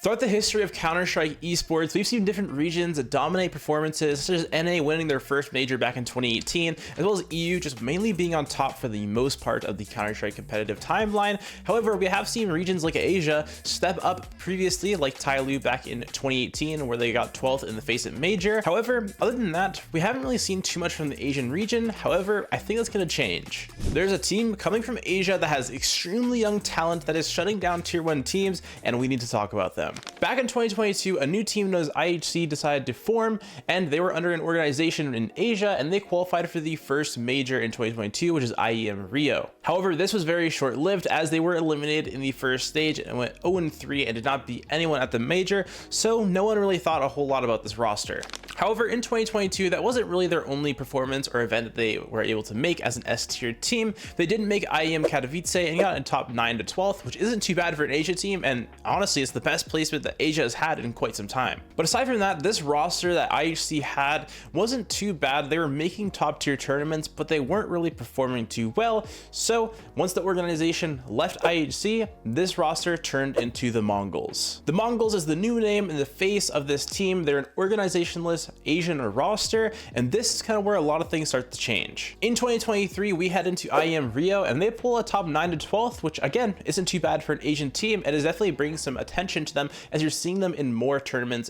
Throughout the history of Counter-Strike esports, we've seen different regions dominate performances, such as NA winning their first major back in 2018, as well as EU just mainly being on top for the most part of the Counter-Strike competitive timeline. However, we have seen regions like Asia step up previously, like Tyloo back in 2018, where they got 12th in the FACEIT Major. However, other than that, we haven't really seen too much from the Asian region. However, I think that's going to change. There's a team coming from Asia that has extremely young talent that is shutting down tier 1 teams, and we need to talk about them. Back in 2022, a new team known as IHC decided to form, and they were under an organization in Asia, and they qualified for the first major in 2022, which is IEM Rio. However, this was very short-lived as they were eliminated in the first stage and went 0-3 and did not beat anyone at the major, so no one really thought a whole lot about this roster. However, in 2022, that wasn't really their only performance or event that they were able to make as an S-tier team. They didn't make IEM Katowice and got in top 9 to 12th, which isn't too bad for an Asia team, and honestly, it's the best placement that Asia has had in quite some time. But aside from that, this roster that IHC had wasn't too bad. They were making top tier tournaments, but they weren't really performing too well. So once the organization left IHC, this roster turned into the Mongolz. The Mongolz is the new name and the face of this team. They're an organizationless Asian roster, and this is kind of where a lot of things start to change. In 2023, we head into IEM Rio, and they pull a top 9 to 12th, which again isn't too bad for an Asian team, and is definitely bringing some attention to them as you're seeing them in more tournaments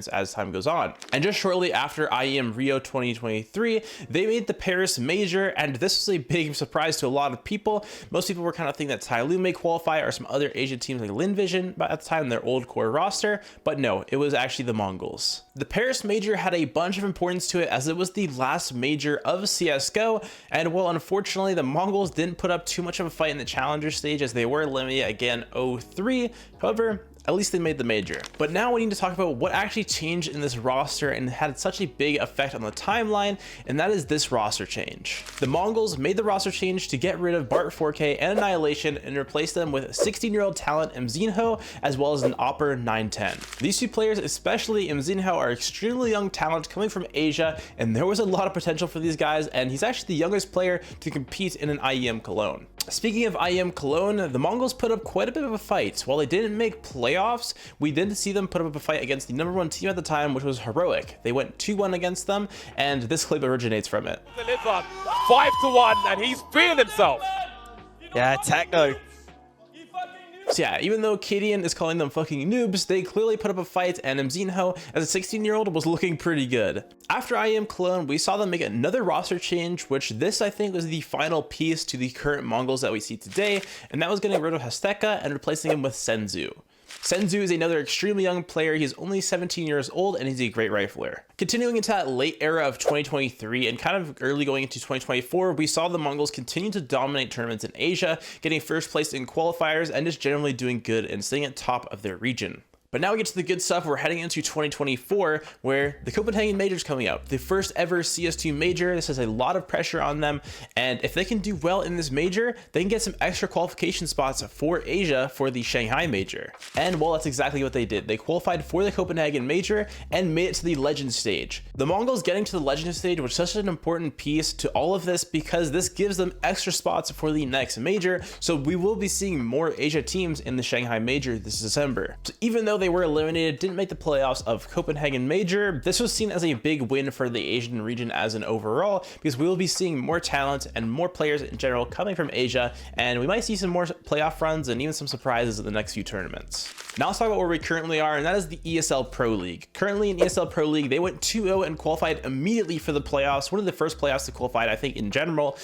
as time goes on. And just shortly after IEM Rio 2023, they made the Paris Major, and this was a big surprise to a lot of people. Most people were kind of thinking that Tyloo may qualify or some other Asian teams like Linvision at the time, their old core roster, but no, it was actually the Mongolz. The Paris Major had a bunch of importance to it as it was the last major of CSGO, and well, unfortunately, the Mongolz didn't put up too much of a fight in the challenger stage as they were eliminated again 0-3. However, at least they made the major. But now we need to talk about what actually changed in this roster and had such a big effect on the timeline, and that is this roster change. The Mongolz made the roster change to get rid of Bart 4K and Annihilation and replace them with 16-year-old talent Mzinho as well as an Opper 910. These two players, especially Mzinho, are extremely young talent coming from Asia, and there was a lot of potential for these guys, and he's actually the youngest player to compete in an IEM Cologne. Speaking of IEM Cologne, the Mongolz put up quite a bit of a fight. While they didn't make playoffs, we did see them put up a fight against the #1 team at the time, which was Heroic. They went 2-1 against them, and this clip originates from it. 5-1, and he's feeling himself. Yeah, Techno. So yeah, even though Kadian is calling them fucking noobs, they clearly put up a fight, and Mzinho, as a 16-year-old, was looking pretty good. After IEM Cologne, we saw them make another roster change, which this I think was the final piece to the current Mongolz that we see today, and that was getting rid of Hasteka and replacing him with Senzu. Senzu is another extremely young player. He's only 17 years old, and he's a great rifler. Continuing into that late era of 2023 and kind of early going into 2024, we saw the Mongolz continue to dominate tournaments in Asia, getting first place in qualifiers and just generally doing good and staying at top of their region. But now we get to the good stuff. We're heading into 2024, where the Copenhagen Major is coming up. The first ever CS2 Major. This has a lot of pressure on them, and if they can do well in this major, they can get some extra qualification spots for Asia for the Shanghai Major. And well, that's exactly what they did. They qualified for the Copenhagen Major and made it to the Legend stage. The Mongolz getting to the Legend stage was such an important piece to all of this because this gives them extra spots for the next major, so we will be seeing more Asia teams in the Shanghai Major this December. So even though they were eliminated, didn't make the playoffs of Copenhagen Major, this was seen as a big win for the Asian region as an overall, because we will be seeing more talent and more players in general coming from Asia, and we might see some more playoff runs and even some surprises in the next few tournaments. Now let's talk about where we currently are, and that is the ESL Pro League. Currently in ESL Pro League, they went 2-0 and qualified immediately for the playoffs. One of the first playoffs to qualify, I think, in general.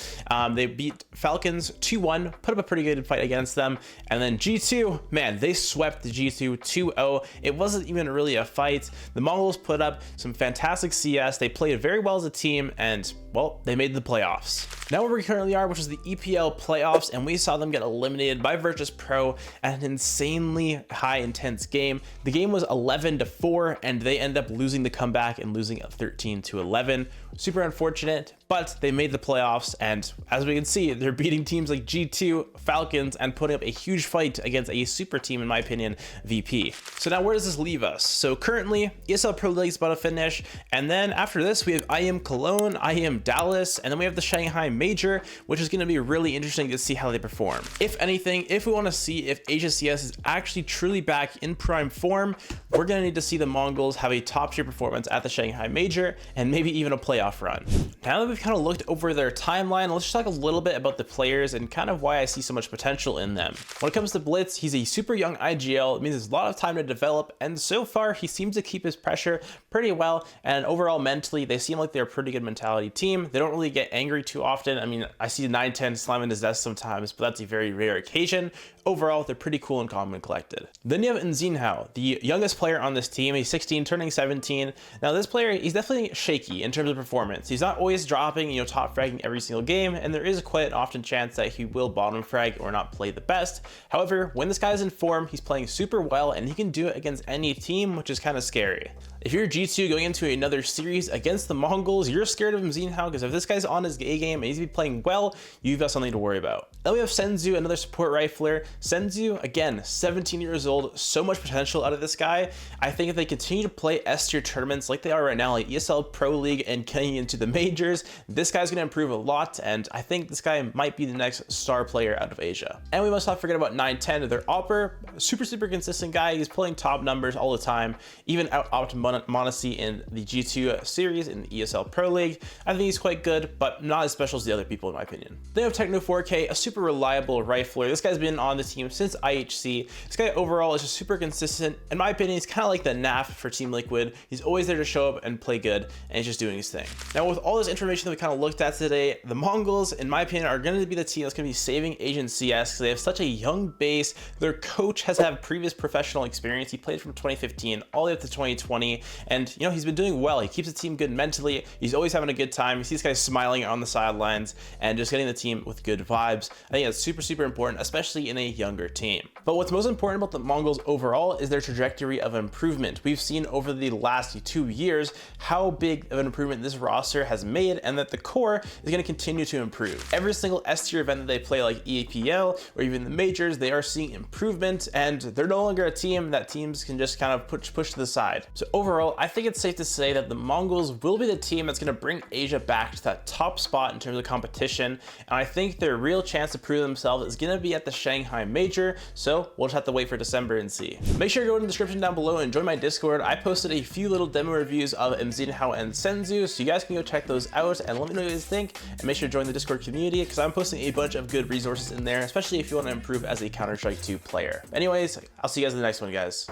They beat Falcons 2-1, put up a pretty good fight against them, and then G2, man, they swept the G2 2-0. It wasn't even really a fight. The Mongolz put up some fantastic CS. They played very well as a team, and well, they made the playoffs. Now where we currently are, which is the EPL playoffs, and we saw them get eliminated by Virtus Pro at an insanely high intense game. The game was 11-4, and they end up losing the comeback and losing at 13-11. Super unfortunate, but they made the playoffs, and as we can see, they're beating teams like G2, Falcons, and putting up a huge fight against a super team, in my opinion, VP. So now where does this leave us? So currently, ESL Pro League is about to finish, and then after this, we have IEM Cologne, IEM Dallas, and then we have the Shanghai Major, which is going to be really interesting to see how they perform. If anything, if we want to see if Asia CS is actually truly back in prime form, we're going to need to see the Mongolz have a top tier performance at the Shanghai Major and maybe even a playoff run. Now that we've kind of looked over their timeline, let's just talk a little bit about the players and kind of why I see so much potential in them. When it comes to Blitz, he's a super young IGL. It means there's a lot of time to develop, and so far he seems to keep his pressure pretty well, and overall mentally they seem like they're a pretty good mentality team. They don't really get angry too often. I mean, I see 9-10 slamming his desk sometimes, but that's a very rare occasion. Overall, they're pretty cool and calm and collected. Then you have Nzinhao, the youngest player on this team. He's 16, turning 17. Now this player, he's definitely shaky in terms of performance. He's not always dropping, top fragging every single game, and there is quite an often chance that he will bottom frag or not play the best. However, when this guy is in form, he's playing super well, and he can do it against any team, which is kind of scary. If you're G2 going into another series against the Mongolz, you're scared of Nzinhao, because if this guy's on his A game and he's playing well, you've got something to worry about. Then we have Senzu, another support rifler. Senzu, again, 17 years old, so much potential out of this guy. I think if they continue to play S-tier tournaments like they are right now, like ESL Pro League and getting into the majors, this guy's going to improve a lot, and I think this guy might be the next star player out of Asia. And we must not forget about 9-10, their Opper, super consistent guy. He's pulling top numbers all the time, even out-optimed Monacy in the G2 series in the ESL Pro League. I think he's quite good, but not as special as the other people in my opinion. They have Techno 4K, a super reliable rifler. This guy's been on the team since IHC. This guy overall is just super consistent. In my opinion, he's kind of like the NAF for Team Liquid. He's always there to show up and play good, and he's just doing his thing. Now, with all this information that we kind of looked at today, the Mongolz, in my opinion, are going to be the team that's going to be saving Asian CS because they have such a young base. Their coach has had previous professional experience. He played from 2015 all the way up to 2020, and he's been doing well. He keeps the team good mentally. He's always having a good time. You see this guy smiling on the sidelines and just getting the team with good vibes. I think that's super important, especially in a younger team. But what's most important about the Mongolz overall is their trajectory of improvement. We've seen over the last 2 years how big of an improvement this roster has made, and that the core is going to continue to improve. Every single S-tier event that they play, like EPL or even the majors, they are seeing improvement, and they're no longer a team that teams can just kind of push to the side. So overall, I think it's safe to say that the Mongolz will be the team that's going to bring Asia back to that top spot in terms of competition, and I think their real chance to prove themselves is going to be at the Shanghai Major, so we'll just have to wait for December and see. Make sure to go in the description down below and join my Discord. I posted a few little demo reviews of Nzinhao and Senzu, so you guys can go check those out and let me know what you guys think, and make sure to join the Discord community because I'm posting a bunch of good resources in there, especially if you want to improve as a Counter-Strike 2 player. Anyways, I'll see you guys in the next one, guys.